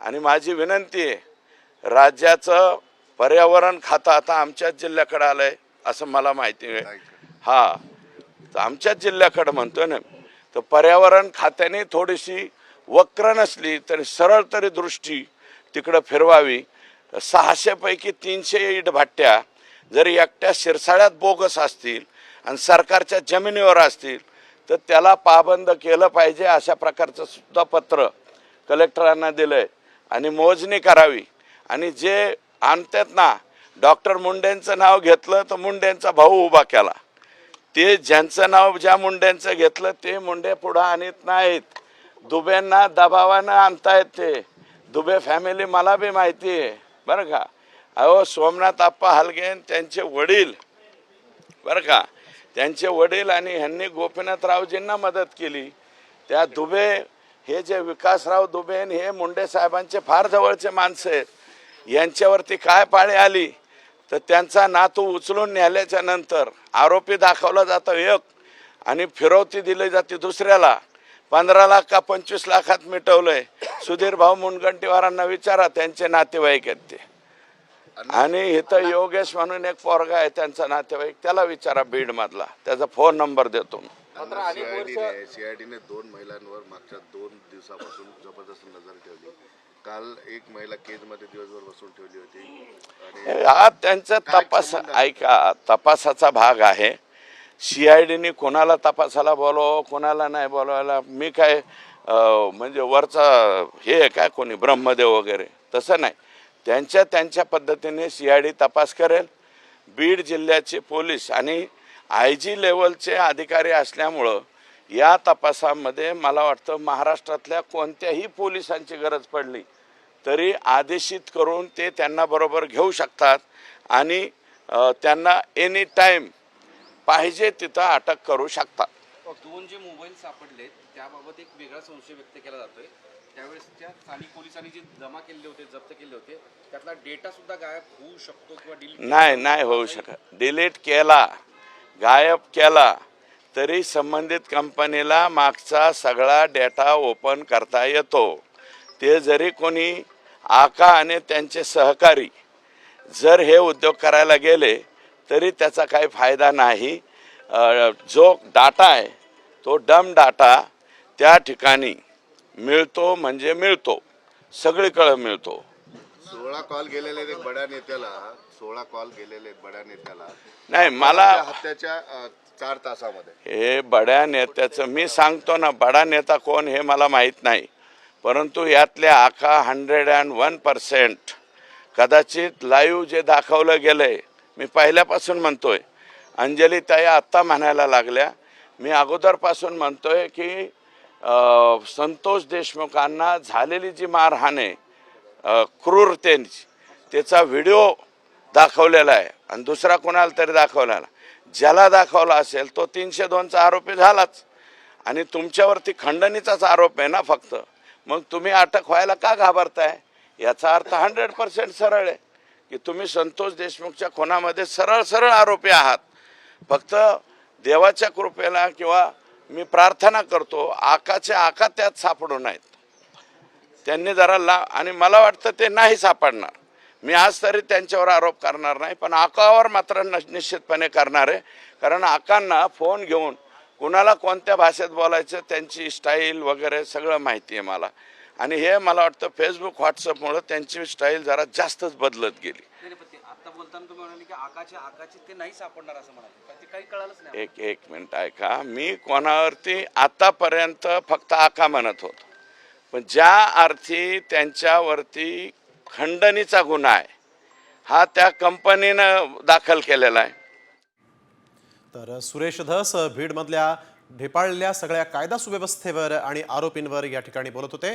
आणि माझी विनंती आहे, राज्याचं पर्यावरण खातं आता आमच्याच जिल्ह्याकडे आलं आहे असं मला माहिती आहे. हा, तर आमच्याच जिल्ह्याकडे म्हणतोय ना, तर पर्यावरण खात्याने थोडीशी वक्र नसली तरी सरळ तरी दृष्टी तिकडं फिरवावी. 600 पैकी 300 इटभाट्या जरी एकट्या शिरसाळ्यात बोगस असतील आणि सरकारच्या जमिनीवर असतील तर त्याला पाबंद केलं पाहिजे. अशा प्रकारचं सुद्धा पत्र कलेक्टरांना दिलंय आणि मोजणी करावी. आणि जे आणतात ना, डॉक्टर मुंडेंचं नाव घेतलं तर मुंडेंचा भाऊ उभा केला. ते ज्यांचं नाव ज्या मुंडेंचं घेतलं ते मुंडे पुढं आणत नाहीत. दुबेंना दबावानं आणतायत ते. दुबे फॅमिली मला बी माहिती आहे बरं का. अहो, सोमनाथ आप्पा हलगे त्यांचे वडील बरं का, त्यांचे वडील आणि ह्यांनी गोपीनाथरावजींना मदत केली. त्या दुबे हे जे विकासराव दुबे हे मुंडे साहेबांचे फार जवळचे माणसं आहेत. यांच्यावरती काय पाळी आली तर त्यांचा नातू उचलून नेल्याच्या नंतर आरोपी दाखवला जातो एक आणि फिरवती दिली जाते दुसऱ्याला. 15 लाख का 25 लाखात मिटवलंय. सुधीर भाऊ मुनगंटीवारांना विचारा, त्यांचे नातेवाईक आहेत ते. आणि इथं योगेश म्हणून एक पोरगा आहे त्यांचा नातेवाईक, त्याला विचारा बीड मधला, त्याचा फोन नंबर देतो. सीआयडीने 2 महिलांवर मागच्या 2 दिवसापासून जबरदस्त नजर ठेवली. काल एक महिला केजमध्ये दिवसभर बसून ठेवली होती. हा त्यांचा तपास ऐका, तपासाचा भाग आहे. सीआयडीने कोणाला तपासाला बोलव कोणाला नाही बोलवायला मी काय म्हणजे वरचा हे आहे काय कोणी ब्रह्मदेव वगैरे, तसं नाही. त्यांच्या पद्धतीने सीआयडी तपास करेल. बीड जिल्ह्याचे पोलीस आणि IG लेवलचे अधिकारी असल्यामुळं या तपासामध्ये मला वाटतं महाराष्ट्रातल्या कोणत्याही पोलिसांची गरज पडली तरी आदेशित करून ते त्यांना बरोबर घेऊ शकतात आणि त्यांना एनी टाईम पाहिजे तिथं अटक करू शकतात. 2 जे मोबाईल सापडले त्याबाबत एक वेगळा संशय व्यक्त केला जातोय. त्यावेळेस त्या स्थानिक पोलिसांनी जे जमा केले होते, जप्त केले होते, त्यातला डेटा सुद्धा गायब होऊ शकतो किंवा डिलीट नाही होऊ शकत. डिलीट केला, गायब केला तरी संबंधित कंपनीला मागचा सगळा डेटा ओपन करता येतो. ते जरी कोणी आका आणि त्यांचे सहकारी जर हे उद्योग करायला गेले तरी त्याचा काही फायदा नाही. जो डाटा आहे तो डम डाटा त्या ठिकाणी मिळतो म्हणजे मिळतो, सगळीकडे मिळतो. 16 कॉल गेलेले एक बड्या नेत्याला, 16 कॉल गेलेले बड्या नेत्याला नाही मला हत्याच्या 4 तासामध्ये. हे बड्या नेत्याचं मी सांगतो ना, बडा नेता कोण हे मला माहीत नाही, परंतु यातल्या आका 101% कदाचित लाईव्ह जे दाखवलं गेलंय, मी पहिल्यापासून म्हणतोय. अंजलीताई आत्ता म्हणायला लागल्या, मी अगोदरपासून म्हणतोय की संतोष देशमुखांना झालेली जी मारहाण आहे क्रूरतेची, त्याचा व्हिडिओ दाखवलेला आहे आणि दुसरा कोणाला तरी दाखवलेला. ज्याला दाखवला असेल तो 302चा आरोपी झालाच आणि तुमच्यावरती खंडणीचाच आरोप आहे ना फक्त. मग तुम्ही अटक व्हायला का घाबरताय? याचा अर्थ 100% सरळ आहे की तुम्ही संतोष देशमुखच्या खुनामध्ये सरळ आरोपी आहात. फक्त देवाच्या कृपेला किंवा मी प्रार्थना करतो आकाचे आका त्यात सापडू नाहीत. त्यांनी जरा आणि मला वाटतं ते नाही सापडणार. मी आज तरी त्यांच्यावर आरोप करणार नाही, पण आकावर मात्र निश्चितपणे करणार आहे. कारण आकांना फोन घेऊन कुणाला कोणत्या भाषेत बोलायचं त्यांची स्टाईल वगैरे सगळं माहिती आहे मला. आणि हे मला वाटतं फेसबुक व्हॉट्सअपमुळं त्यांची स्टाईल जरा जास्तच बदलत गेली. आता बोलताना तुम्ही म्हणाले की आकाचे ते नाही सापडणार असं म्हणाले, ते काही कळालंच नाही. एक मिनिट ऐका, मी कोणावरती आतापर्यंत फक्त आका म्हणत होतो, पण ज्या अर्थी त्यांच्यावरती खंडणीचा गुन्हा आहे हा त्या कंपनीनं दाखल केलेला आहे. तर सुरेश धस बीडमधल्या ढेपाळलेल्या सगळ्या कायदा सुव्यवस्थेवर आणि आरोपींवर या ठिकाणी बोलत होते.